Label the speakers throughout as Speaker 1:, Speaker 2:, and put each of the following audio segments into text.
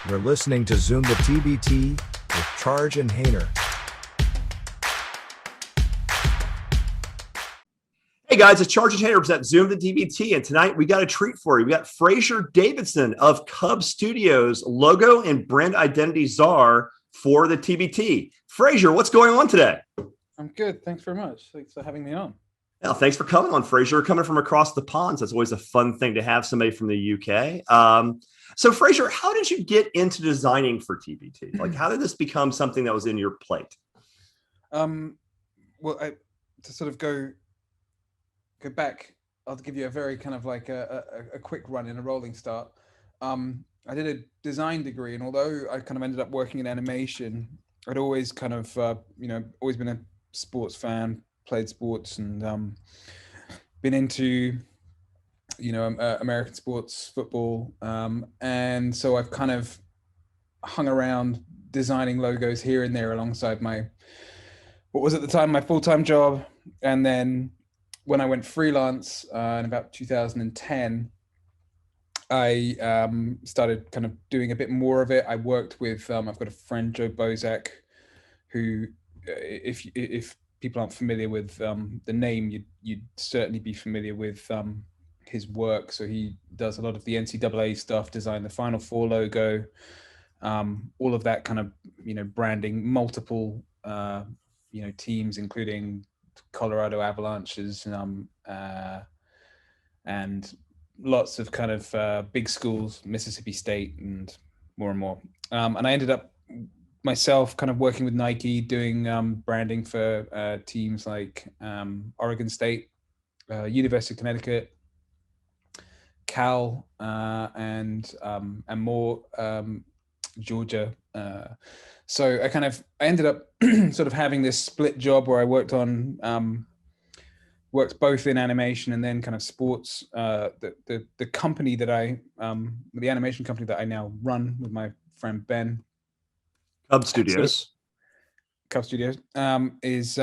Speaker 1: You're listening to Zoom the TBT with Charge and Hayner.
Speaker 2: Hey guys, it's Charge and Hayner at Zoom the TBT, and tonight we got a treat for you. We got Fraser Davidson of Cub Studios, logo and brand identity czar for the TBT. Fraser, what's going on today?
Speaker 3: I'm good. Thanks very much. Thanks for having me on.
Speaker 2: Well, thanks for coming on, Fraser. Coming from across the pond, so it's always a fun thing to have somebody from the UK. So, Fraser, how did you get into designing for TBT? Like, how did this become something that was in your plate?
Speaker 3: To sort of go back, I'll give you a very kind of like a quick run in a rolling start. I did a design degree, and although I kind of ended up working in animation, I'd always kind of, always been a sports fan, played sports, and been into, American sports, football. And so I've kind of hung around designing logos here and there alongside what was at the time my full-time job. And then when I went freelance in about 2010, I started kind of doing a bit more of it. I worked with, I've got a friend, Joe Bozak, who, if people aren't familiar with the name, you'd certainly be familiar with his work. So he does a lot of the NCAA stuff, designed the Final Four logo, all of that kind of, branding multiple, teams, including Colorado Avalanches, and lots of kind of big schools, Mississippi State, and more. And I ended up myself kind of working with Nike, doing branding for teams like Oregon State, University of Connecticut, Cal, and more, Georgia. So I ended up sort of having this split job where I worked both in animation and then kind of sports. The company that the animation company that I now run with my friend Ben,
Speaker 2: Cub Studios.
Speaker 3: Cub Studios has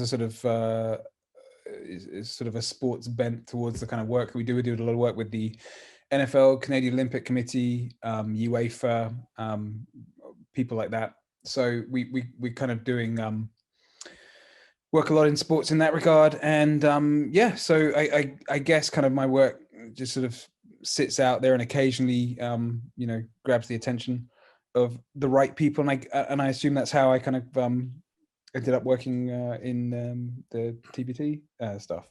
Speaker 3: a sort of is sort of a sports bent towards the kind of work we do. We do a lot of work with the NFL, Canadian Olympic Committee, UEFA, people like that. So we kind of doing work a lot in sports in that regard. And so I guess kind of my work just sort of sits out there and occasionally grabs the attention of the right people, and I assume that's how I kind of ended up working in the TBT stuff.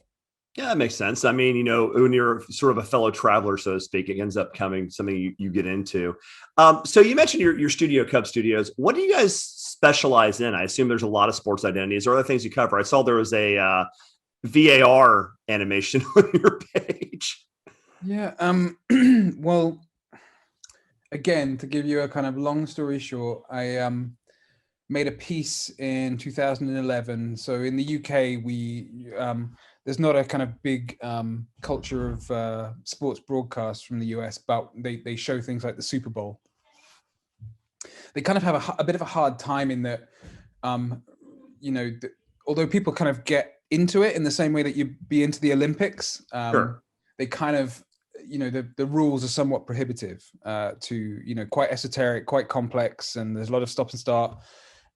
Speaker 2: Yeah, that makes sense. I mean, when you're sort of a fellow traveler, so to speak, it ends up coming something you get into. So you mentioned your studio, Cub Studios. What do you guys specialize in? I assume there's a lot of sports identities or other things you cover. I saw there was a VAR animation on your page.
Speaker 3: Yeah. Well, again, to give you a kind of long story short, I made a piece in 2011. So in the UK, there's not a kind of big culture of sports broadcasts from the US, but they show things like the Super Bowl. They kind of have a bit of a hard time in that, although people kind of get into it in the same way that you be into the Olympics,
Speaker 2: Sure.
Speaker 3: They kind of, the rules are somewhat prohibitive to, quite esoteric, quite complex, and there's a lot of stop and start.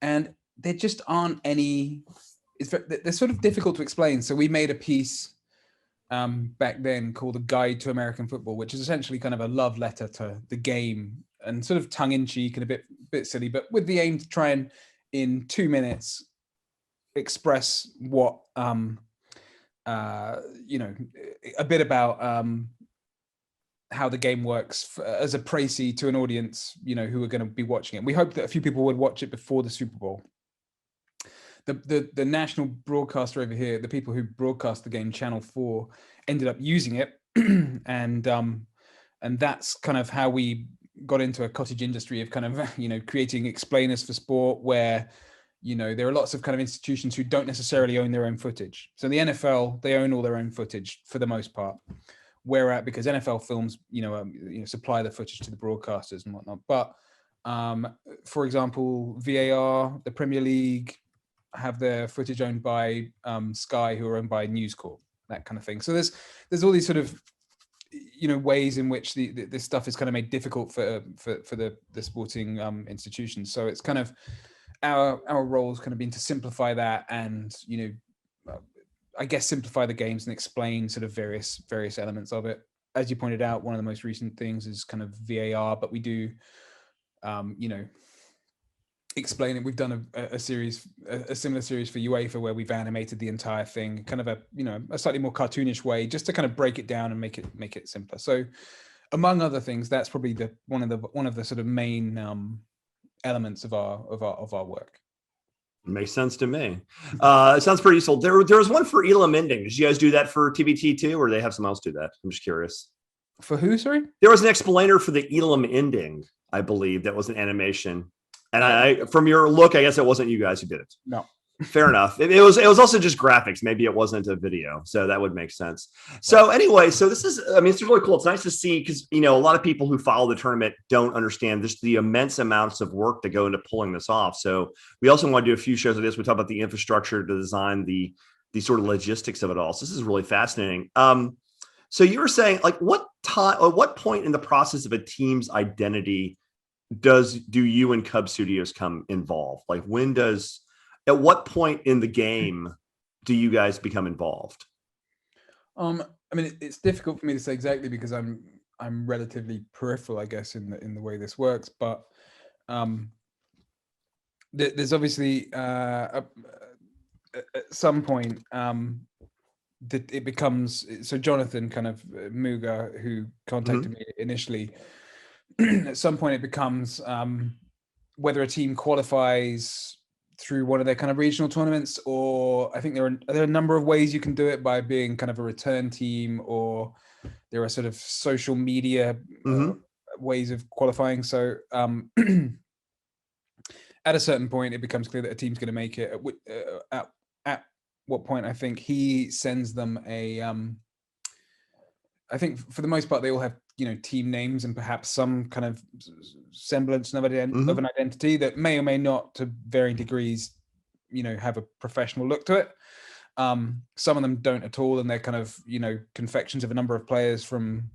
Speaker 3: And there just aren't any, they're sort of difficult to explain. So we made a piece back then called A Guide to American Football, which is essentially kind of a love letter to the game and sort of tongue in cheek and a bit silly, but with the aim to try and in 2 minutes express what, a bit about how the game works as a précis to an audience, who are going to be watching it. We hope that a few people would watch it before the Super Bowl. The national broadcaster over here, the people who broadcast the game, Channel 4, ended up using it, and that's kind of how we got into a cottage industry of kind of creating explainers for sport, where there are lots of kind of institutions who don't necessarily own their own footage. So the NFL, they own all their own footage for the most part. Because NFL films, supply the footage to the broadcasters and whatnot. But for example, VAR, the Premier League have their footage owned by Sky, who are owned by News Corp, that kind of thing. So there's all these sort of ways in which this stuff is kind of made difficult for the sporting institutions. So it's kind of our role's kind of been to simplify that, and I guess simplify the games and explain sort of various elements of it. As you pointed out, one of the most recent things is kind of VAR, but we do explain it. We've done a similar series for UEFA where we've animated the entire thing, kind of a slightly more cartoonish way, just to kind of break it down and make it simpler. So, among other things, that's probably one of the sort of main elements of our work.
Speaker 2: Makes sense to me. It sounds pretty useful. There was one for Elam ending. Did you guys do that for TBT too, or do they have someone else do that? I'm just curious.
Speaker 3: For who? Sorry.
Speaker 2: There was an explainer for the Elam ending, I believe. That was an animation. And from your look, I guess it wasn't you guys who did it.
Speaker 3: No.
Speaker 2: Fair enough. It was also just graphics. Maybe it wasn't a video, so that would make sense. So anyway, so this is, it's really cool. It's nice to see, because a lot of people who follow the tournament don't understand just the immense amounts of work that go into pulling this off. So we also want to do a few shows like this. We talk about the infrastructure to design the sort of logistics of it all. So this is really fascinating. So you were saying, like, what point in the process of a team's identity do you and Cub Studios come involved? Like, at what point in the game do you guys become involved?
Speaker 3: It's difficult for me to say exactly, because I'm relatively peripheral, I guess, in the way this works. But there's obviously at some point that it becomes, so Jonathan kind of Muga, who contacted me initially, at some point it becomes whether a team qualifies through one of their kind of regional tournaments, or I think there are a number of ways you can do it, by being kind of a return team, or there are sort of social media ways of qualifying. So at a certain point, it becomes clear that a team's going to make it. At what point, I think he sends them I think for the most part, they all have team names and perhaps some kind of semblance of an identity that may or may not, to varying degrees, have a professional look to it. Some of them don't at all, and they're kind of confections of a number of players from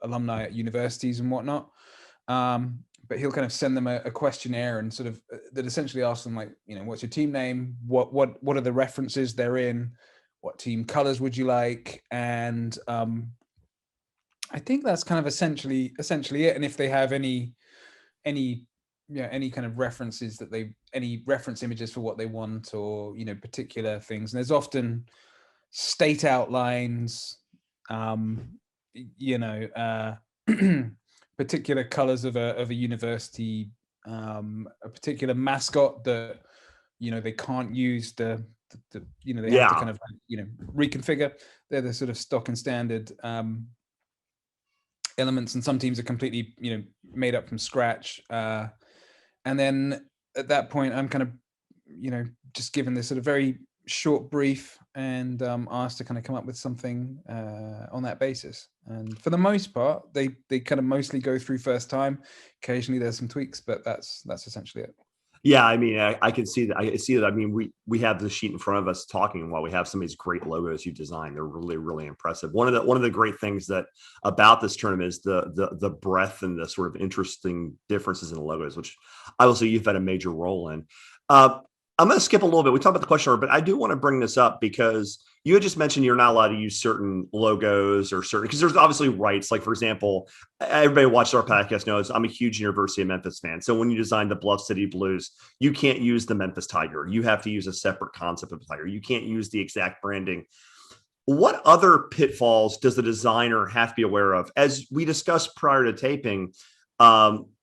Speaker 3: alumni at universities and whatnot. But he'll kind of send them a questionnaire, and sort of that essentially asks them, like, what's your team name, what are the references they're in, what team colors would you like, and I think that's kind of essentially it. And if they have any kind of references that any reference images for what they want, or particular things, and there's often state outlines, particular colors of a university, a particular mascot that they can't use they have to kind of reconfigure. They're the sort of stock and standard elements, and some teams are completely made up from scratch, and then at that point I'm kind of just given this sort of very short brief, and asked to kind of come up with something on that basis. And for the most part, they kind of mostly go through first time. Occasionally there's some tweaks, but that's essentially it.
Speaker 2: Yeah, I can see that. I see that. We have the sheet in front of us talking while we have some of these great logos you designed. They're really, really impressive. One of the great things that about this tournament is the breadth and the sort of interesting differences in the logos, which obviously you've had a major role in. I'm going to skip a little bit. We talked about the questionnaire, but I do want to bring this up because you had just mentioned you're not allowed to use certain logos or certain, because there's obviously rights. Like, for example, everybody who watches our podcast knows I'm a huge University of Memphis fan. So when you design the Bluff City Blues, you can't use the Memphis Tiger. You have to use a separate concept of Tiger. You can't use the exact branding. What other pitfalls does the designer have to be aware of? As we discussed prior to taping,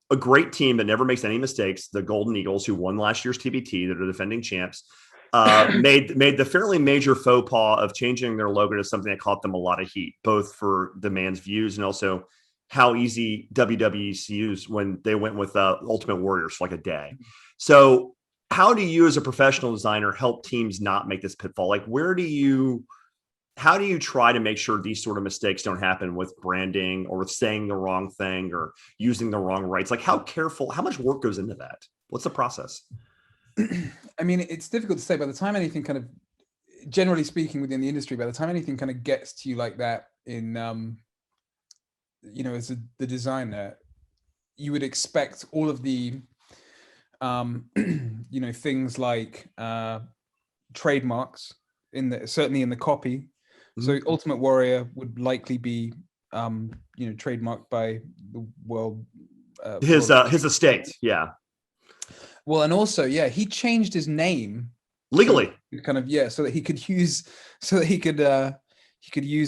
Speaker 2: a great team that never makes any mistakes, the Golden Eagles, who won last year's TBT, that are defending champs, made the fairly major faux pas of changing their logo to something that caught them a lot of heat, both for the man's views and also how easy WWE used when they went with Ultimate Warriors for like a day. So how do you, as a professional designer, help teams not make this pitfall? Like, how do you try to make sure these sort of mistakes don't happen with branding or with saying the wrong thing or using the wrong rights? Like, how much work goes into that? What's the process?
Speaker 3: It's difficult to say. By the time anything kind of, generally speaking, within the industry, by the time anything kind of gets to you like that, in as the designer, you would expect all of the things like trademarks certainly in the copy. So Ultimate Warrior would likely be trademarked by the world.
Speaker 2: His estate, yeah.
Speaker 3: Well, and also, he changed his name
Speaker 2: legally,
Speaker 3: so that he could use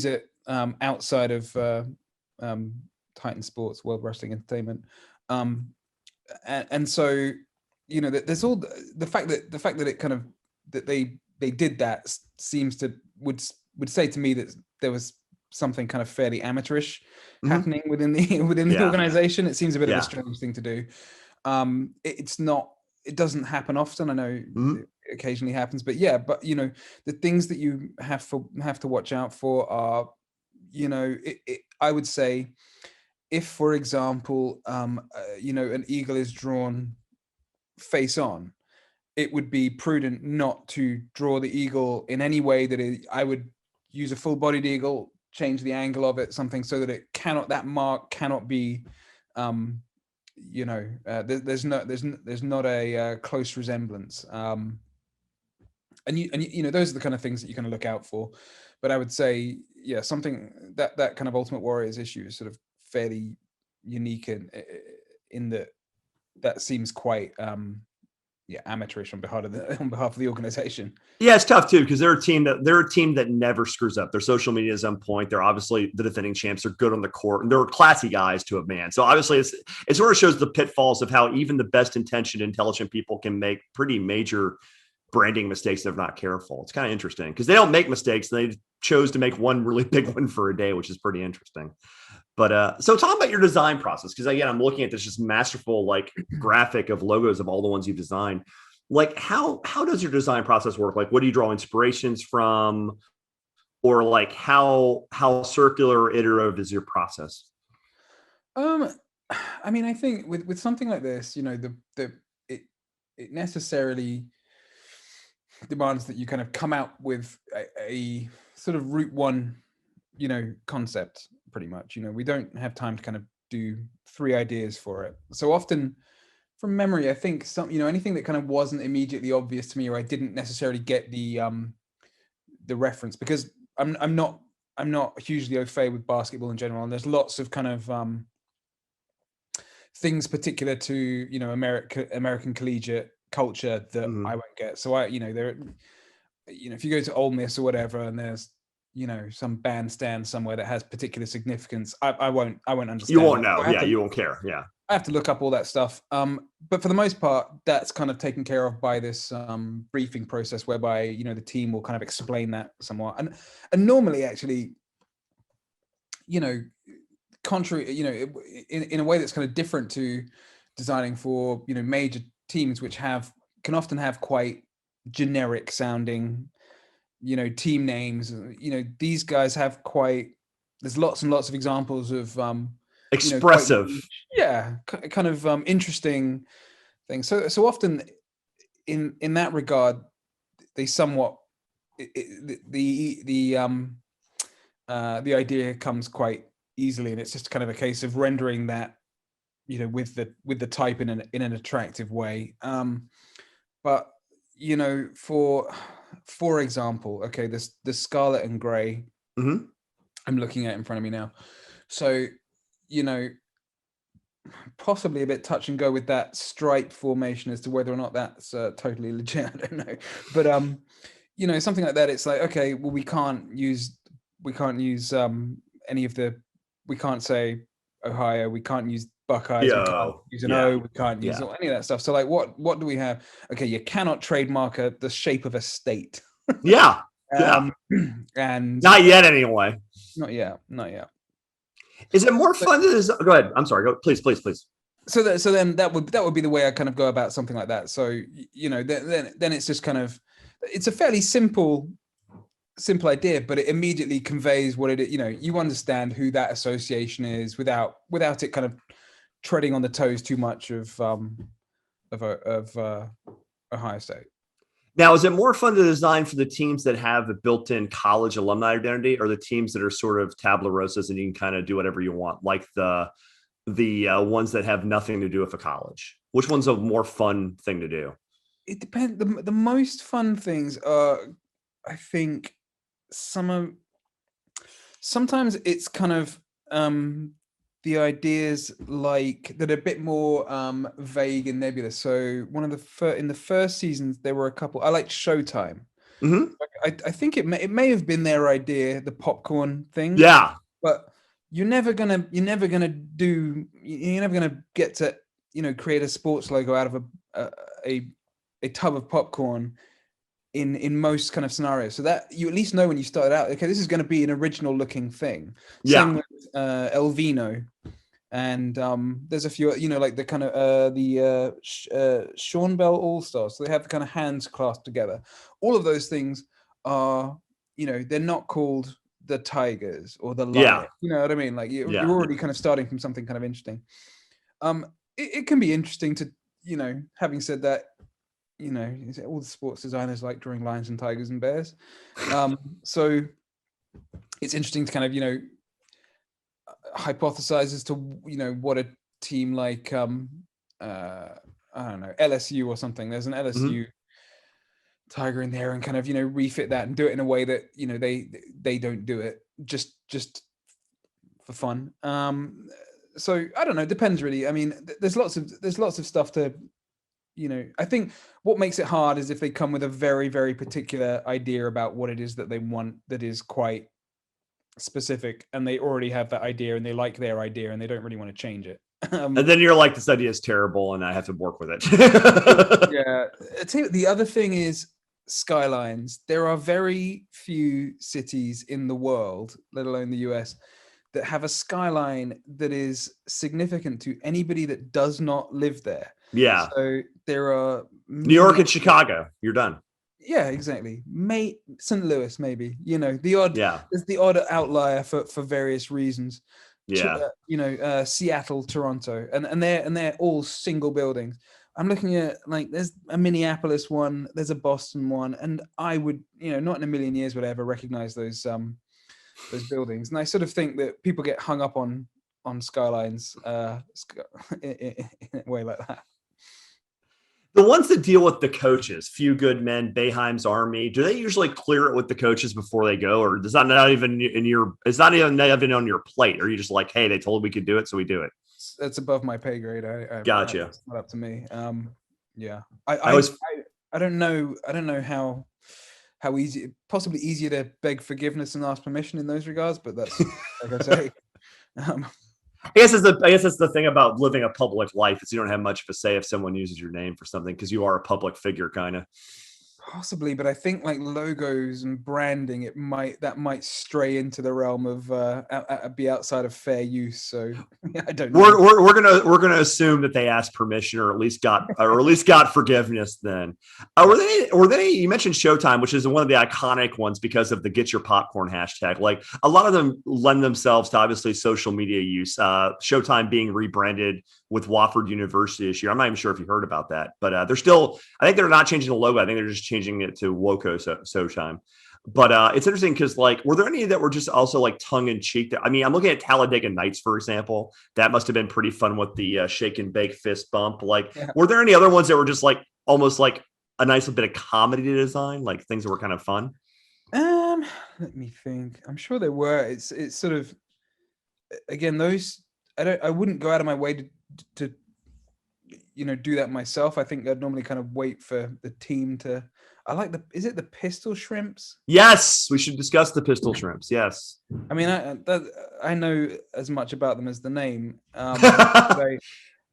Speaker 3: it outside of Titan Sports, World Wrestling Entertainment, and so there's all the fact that it kind of that they did that would say to me that there was something kind of fairly amateurish happening within the organization. It seems a bit of a strange thing to do. It doesn't happen often. I know it occasionally happens, but the things that you have to watch out for are, I would say, if, for example, an eagle is drawn face on, it would be prudent not to draw the eagle in any way I would use a full-bodied eagle, change the angle of it, something so that that mark cannot be, there's not a close resemblance. And those are the kind of things that you're going to look out for. But I would say, something that kind of Ultimate Warriors issue is sort of fairly unique in that seems quite amateurish on behalf of the organization.
Speaker 2: Yeah, it's tough too, because they're a team that never screws up. Their social media is on point. They're obviously the defending champs. They're good on the court, and they're classy guys to a man. So obviously, it sort of shows the pitfalls of how even the best intentioned, intelligent people can make pretty major branding mistakes if they're not careful. It's kind of interesting because they don't make mistakes. They chose to make one really big one for a day, which is pretty interesting. But so talk about your design process, because again, I'm looking at this just masterful like graphic of logos of all the ones you've designed. Like how does your design process work? Like what do you draw inspirations from, or like how circular or iterative is your process?
Speaker 3: I mean, I think with something like this, it necessarily demands that you kind of come out with a sort of route one, concept. Pretty much, we don't have time to kind of do 3 ideas for it. So often from memory, I think anything that kind of wasn't immediately obvious to me, or I didn't necessarily get the reference, because I'm not hugely au fait with basketball in general, and there's lots of kind of things particular to American collegiate culture that I won't get. So if you go to Ole Miss or whatever, and there's some bandstand somewhere that has particular significance, I won't understand.
Speaker 2: You won't know. You won't care. Yeah.
Speaker 3: I have to look up all that stuff. But for the most part, that's kind of taken care of by this briefing process, whereby, the team will kind of explain that somewhat. And normally, actually, contrary, in a way that's kind of different to designing for, major teams, which can often have quite generic sounding team names. These guys have there's lots and lots of examples of
Speaker 2: expressive,
Speaker 3: kind of interesting things. So often in that regard, they somewhat the idea comes quite easily, and it's just kind of a case of rendering that with the type in an attractive way. But for example, okay, the scarlet and gray, I'm looking at in front of me now. So, possibly a bit touch and go with that stripe formation as to whether or not that's totally legit. I don't know, but something like that. It's like, okay, well, we can't use any of we can't say Ohio, we can't use Buckeyes, we can't use an O, we can't use any of that stuff. So like, what do we have? Okay, you cannot trademark the shape of a state. And
Speaker 2: not yet anyway.
Speaker 3: Not yet.
Speaker 2: Is it more fun to design? Go ahead. I'm sorry. Go, please.
Speaker 3: So then that would be the way I kind of go about something like that. So then it's just kind of, it's a fairly simple idea, but it immediately conveys what it is. You understand who that association is without it kind of treading on the toes too much of Ohio State.
Speaker 2: Now, is it more fun to design for the teams that have a built-in college alumni identity, or the teams that are sort of tabula rosas and you can kind of do whatever you want, like the ones that have nothing to do with a college? Which one's a more fun thing to do?
Speaker 3: It depends. The most fun things are, I think, sometimes it's kind of the ideas like that are a bit more vague and nebulous. So one of the in the first seasons there were a couple. I liked Showtime.
Speaker 2: Mm-hmm.
Speaker 3: I think it may have been their idea, the popcorn thing.
Speaker 2: Yeah,
Speaker 3: but you're never gonna get to create a sports logo out of a tub of popcorn in most kind of scenarios, so that you at least know when you started out, okay, this is going to be an original looking thing.
Speaker 2: Yeah.
Speaker 3: Same with El Vino, and there's a few, like the kind of Sean Bell All Stars, so they have the kind of hands clasped together. All of those things are, they're not called the Tigers or the Lion.
Speaker 2: Yeah.
Speaker 3: You know what I mean? Like you're
Speaker 2: Yeah.
Speaker 3: already kind of starting from something kind of interesting. It can be interesting to, having said that, all the sports designers like drawing lions and tigers and bears. So it's interesting to kind of, hypothesize as to, what a team like, I don't know, LSU or something. There's an LSU tiger in there, and kind of, refit that and do it in a way that, they don't do it just for fun. So I don't know, depends really. I mean, there's lots of stuff to, I think what makes it hard is if they come with a very, very particular idea about what it is that they want that is quite specific, and they already have that idea and they like their idea and they don't really want to change it.
Speaker 2: And then you're like, this idea is terrible and I have to work with it.
Speaker 3: Yeah. I tell you, the other thing is skylines. There are very few cities in the world, let alone the US, that have a skyline that is significant to anybody that does not live there.
Speaker 2: Yeah.
Speaker 3: So there are
Speaker 2: New York and Chicago. You're done.
Speaker 3: Yeah, exactly. St. Louis, maybe. The odd.
Speaker 2: Yeah.
Speaker 3: There's the odd outlier for various reasons.
Speaker 2: Yeah.
Speaker 3: Seattle, Toronto, and they're all single buildings. I'm looking at, like, there's a Minneapolis one, there's a Boston one, and I would, not in a million years would I ever recognize those buildings. And I sort of think that people get hung up on skylines in a way like that.
Speaker 2: The ones that deal with the coaches, Few Good Men, Boeheim's Army, do they usually clear it with the coaches before they go, or is that not even it's not even on your plate? Or are you just like, hey, they told we could do it, so we do it?
Speaker 3: That's above my pay grade.
Speaker 2: Gotcha.
Speaker 3: It's not up to me. Yeah.
Speaker 2: I
Speaker 3: don't know how easy, possibly easier to beg forgiveness and ask permission in those regards, but that's like I say.
Speaker 2: I guess it's the thing about living a public life is you don't have much of a say if someone uses your name for something because you are a public figure, kind of.
Speaker 3: Possibly, but I think like logos and branding, that might stray into the realm of be outside of fair use. So I don't know.
Speaker 2: We're gonna assume that they asked permission or at least got forgiveness. Then were they? You mentioned Showtime, which is one of the iconic ones because of the "Get Your Popcorn" hashtag. Like a lot of them lend themselves to obviously social media use. Showtime being rebranded with Wofford University this year. I'm not even sure if you heard about that, but I think they're not changing the logo. I think they're just changing it to Woco Showtime. But it's interesting because, like, were there any that were just also like tongue in cheek? I mean, I'm looking at Talladega Nights, for example. That must have been pretty fun with the shake and bake fist bump. Like, were there any other ones that were just like almost like a nice bit of comedy to design, like things that were kind of fun?
Speaker 3: Let me think. I'm sure there were. It's sort of, again, those I wouldn't go out of my way to do that myself. I think I'd normally kind of wait for the team to. I like is it the pistol shrimps?
Speaker 2: Yes, we should discuss the pistol shrimps. Yes.
Speaker 3: I mean, I know as much about them as the name.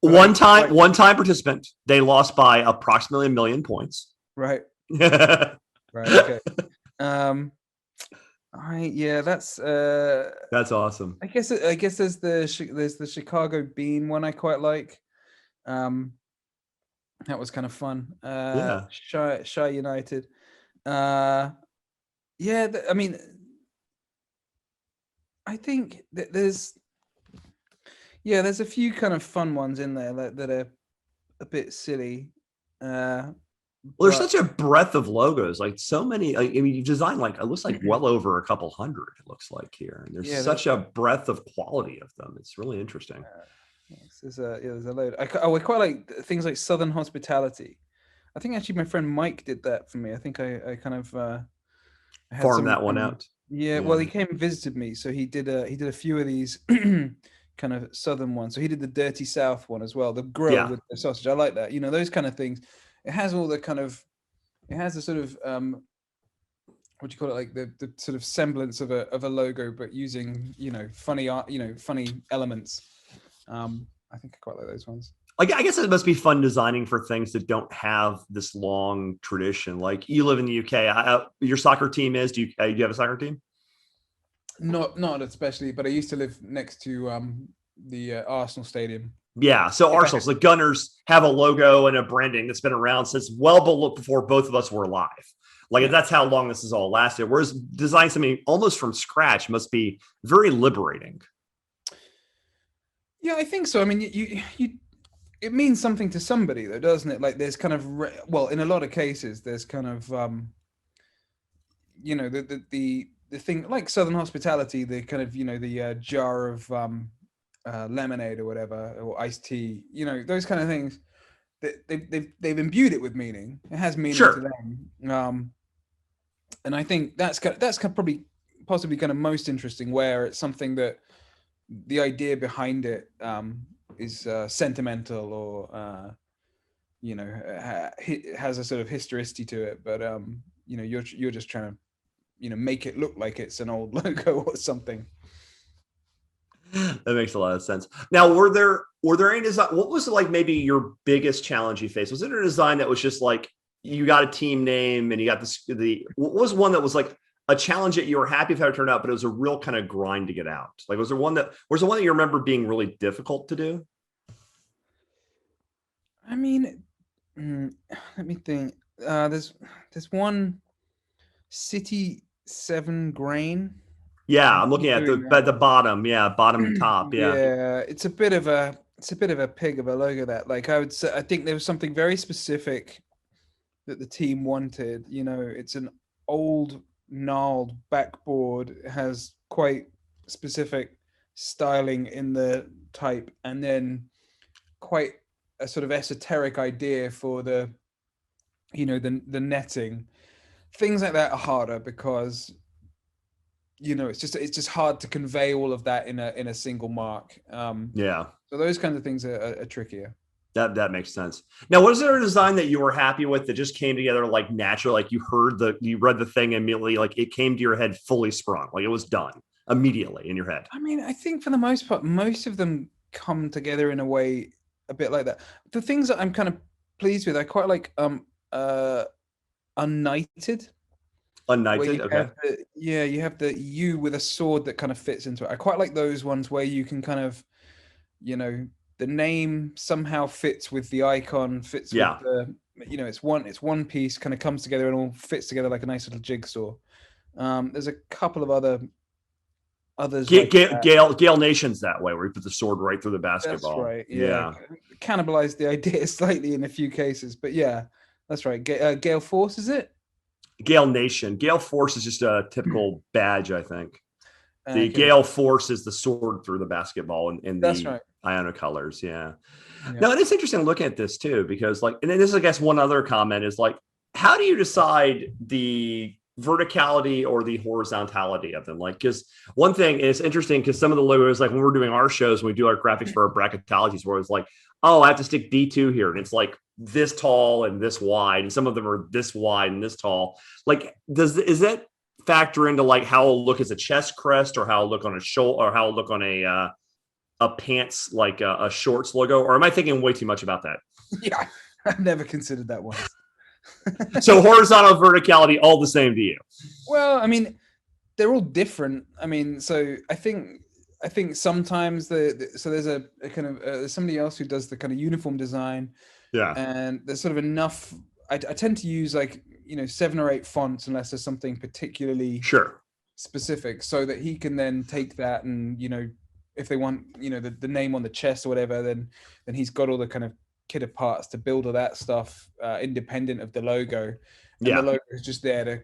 Speaker 2: One-time participant. They lost by approximately 1 million points.
Speaker 3: Right. Right. Okay. That's
Speaker 2: awesome.
Speaker 3: I guess there's the Chicago Bean one I quite like. That was kind of fun. Shy United. I mean, I think that there's a few kind of fun ones in there that are a bit silly.
Speaker 2: Well, there's
Speaker 3: but
Speaker 2: such a breadth of logos, like so many. I mean, you designed like it looks like well over a couple hundred. It looks like here, and there's
Speaker 3: yeah,
Speaker 2: such a breadth of quality of them. It's really interesting.
Speaker 3: there's a load. I quite like things like Southern Hospitality. I think actually my friend Mike did that for me. I think I kind of I had
Speaker 2: Farm
Speaker 3: some
Speaker 2: that one out.
Speaker 3: yeah. Well,
Speaker 2: Yeah,
Speaker 3: he came and visited me, so he did a few of these kind of southern ones. So he did the Dirty South one as well, the grill
Speaker 2: yeah.
Speaker 3: with the sausage. I like that. You know, those kind of things. It has all the kind of it has the sort of what do you call it, like the sort of semblance of a logo, but using funny art, funny elements. I think I quite like those ones.
Speaker 2: Like I guess it must be fun designing for things that don't have this long tradition. Like you live in the UK. Your soccer team is? Do you have a soccer team?
Speaker 3: Not especially, but I used to live next to the Arsenal stadium.
Speaker 2: Yeah. So Arsenal, the Gunners have a logo and a branding that's been around since well before both of us were alive. Like
Speaker 3: Yeah.
Speaker 2: that's how long this has all lasted. Whereas designing something almost from scratch must be very liberating.
Speaker 3: Yeah, I think so. I mean, you it means something to somebody though, doesn't it? Like there's kind of well, in a lot of cases, there's kind of the thing like Southern Hospitality, the kind of the jar of lemonade or whatever, or iced tea, those kind of things. They've imbued it with meaning. It has meaning to
Speaker 2: Sure.
Speaker 3: them, and I think that's probably possibly kind of most interesting, where it's something that the idea behind it is sentimental or has a sort of historicity to it, but you're just trying to make it look like it's an old logo or something.
Speaker 2: That makes a lot of sense. Now, were there any design? What was like maybe your biggest challenge you faced? Was it a design that was just like you got a team name and you got what was one that was like a challenge that you were happy with how it turned out, but it was a real kind of grind to get out? Like, was there one that you remember being really difficult to do?
Speaker 3: I mean, let me think. There's one City 7 grain.
Speaker 2: Yeah, I'm looking at
Speaker 3: Doing
Speaker 2: the bottom. Yeah, bottom top. Yeah,
Speaker 3: yeah, it's a bit of a pig of a logo. That, like, I would say, I think there was something very specific that the team wanted. It's an old gnarled backboard. It has quite specific styling in the type, and then quite a sort of esoteric idea for the netting. Things like that are harder because it's just hard to convey all of that in a single mark.
Speaker 2: yeah.
Speaker 3: So those kinds of things are trickier.
Speaker 2: That makes sense. Now, was there a design that you were happy with that just came together like naturally? Like you read the thing immediately, like it came to your head fully sprung, like it was done immediately in your head.
Speaker 3: I mean, I think for the most part, most of them come together in a way a bit like that. The things that I'm kind of pleased with, I quite like United.
Speaker 2: United, okay.
Speaker 3: You have the U with a sword that kind of fits into it. I quite like those ones where you can kind of, the name somehow fits with the icon, fits with
Speaker 2: Yeah.
Speaker 3: the, it's one piece, kind of comes together and all fits together like a nice little jigsaw. There's a couple of others like that.
Speaker 2: Gale Nation's that way, where you put the sword right through the basketball.
Speaker 3: That's right. Yeah. Cannibalized the idea slightly in a few cases, but yeah, that's right. Gale Force, is it?
Speaker 2: Gale Nation. Gale Force is just a typical badge, I think. The
Speaker 3: Okay.
Speaker 2: Gale Force is the sword through the basketball in
Speaker 3: That's
Speaker 2: the
Speaker 3: right.
Speaker 2: Iona colors. Yeah.
Speaker 3: Yeah.
Speaker 2: No, and it's interesting looking at this too, because like, and then this is, I guess, one other comment is like, how do you decide the verticality or the horizontality of them? Like, because one thing is interesting, because some of the logos, like when we're doing our shows, when we do our graphics for our bracketologies, where it's like, oh, I have to stick D2 here, and it's like this tall and this wide, and some of them are this wide and this tall. Like, is that factor into like how it'll look as a chest crest, or how it'll look on a shoulder, or how it'll look on a pants, like a shorts logo? Or am I thinking way too much about that?
Speaker 3: Yeah, I've never considered that one.
Speaker 2: So horizontal, verticality, all the same to you?
Speaker 3: Well, I mean, they're all different. I mean, so I think sometimes so there's a kind of there's somebody else who does the kind of uniform design.
Speaker 2: Yeah.
Speaker 3: And there's sort of enough. I tend to use like 7 or 8 fonts unless there's something particularly
Speaker 2: Sure.
Speaker 3: specific, so that he can then take that and if they want the name on the chest or whatever, then he's got all the kind of kit parts to build all that stuff independent of the logo, and
Speaker 2: Yeah.
Speaker 3: the logo is just there to,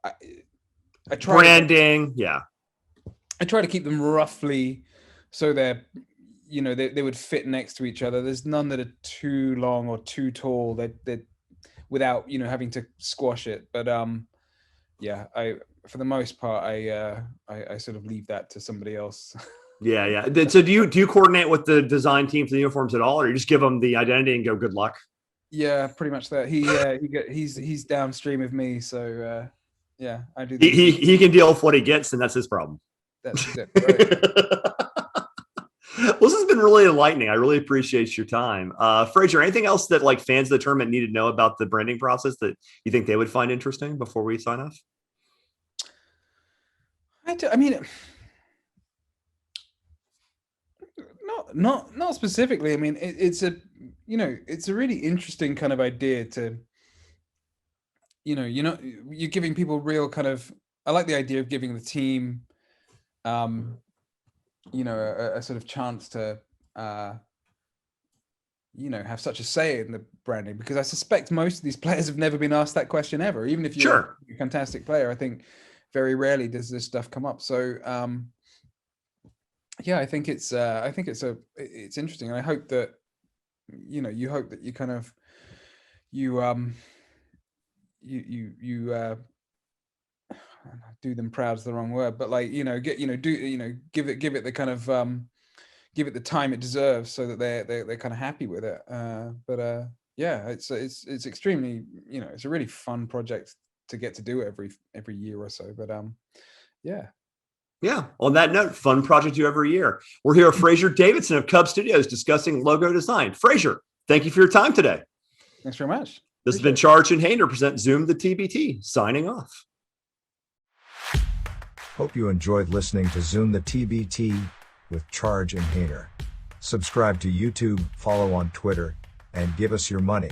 Speaker 3: I try
Speaker 2: Branding.
Speaker 3: I try to keep them roughly so they're, they would fit next to each other. There's none that are too long or too tall that without, having to squash it. But for the most part, I sort of leave that to somebody else.
Speaker 2: Yeah. So do you coordinate with the design team for the uniforms at all, or you just give them the identity and go good luck?
Speaker 3: Yeah, pretty much that. He's downstream of me, so yeah, I do.
Speaker 2: He can deal with what he gets, and that's his problem.
Speaker 3: That's exactly right.
Speaker 2: Well, this has been really enlightening. I really appreciate your time. Fraser, anything else that like fans of the tournament need to know about the branding process that you think they would find interesting before we sign off?
Speaker 3: I mean, not specifically. I mean, it's a really interesting kind of idea to, you're giving people real kind of. I like the idea of giving the team, a sort of chance to, have such a say in the branding, because I suspect most of these players have never been asked that question ever. Even if you're a fantastic player, I think very rarely does this stuff come up. So, yeah, I think it's interesting, and I hope that you hope that you kind of do them proud is the wrong word, but like give it the kind of give it the time it deserves, so that they're kind of happy with it. Yeah, it's extremely, it's a really fun project to get to do every year or so. But yeah.
Speaker 2: Yeah. On that note, fun project to do every year. We're here with Fraser Davidson of Cub Studios discussing logo design. Fraser, thank you for your time today.
Speaker 3: Thanks very much.
Speaker 2: This has been Charge and Hayner present Zoom the TBT, signing off.
Speaker 1: Hope you enjoyed listening to Zoom the TBT with Charge and Hayner. Subscribe to YouTube, follow on Twitter, and give us your money.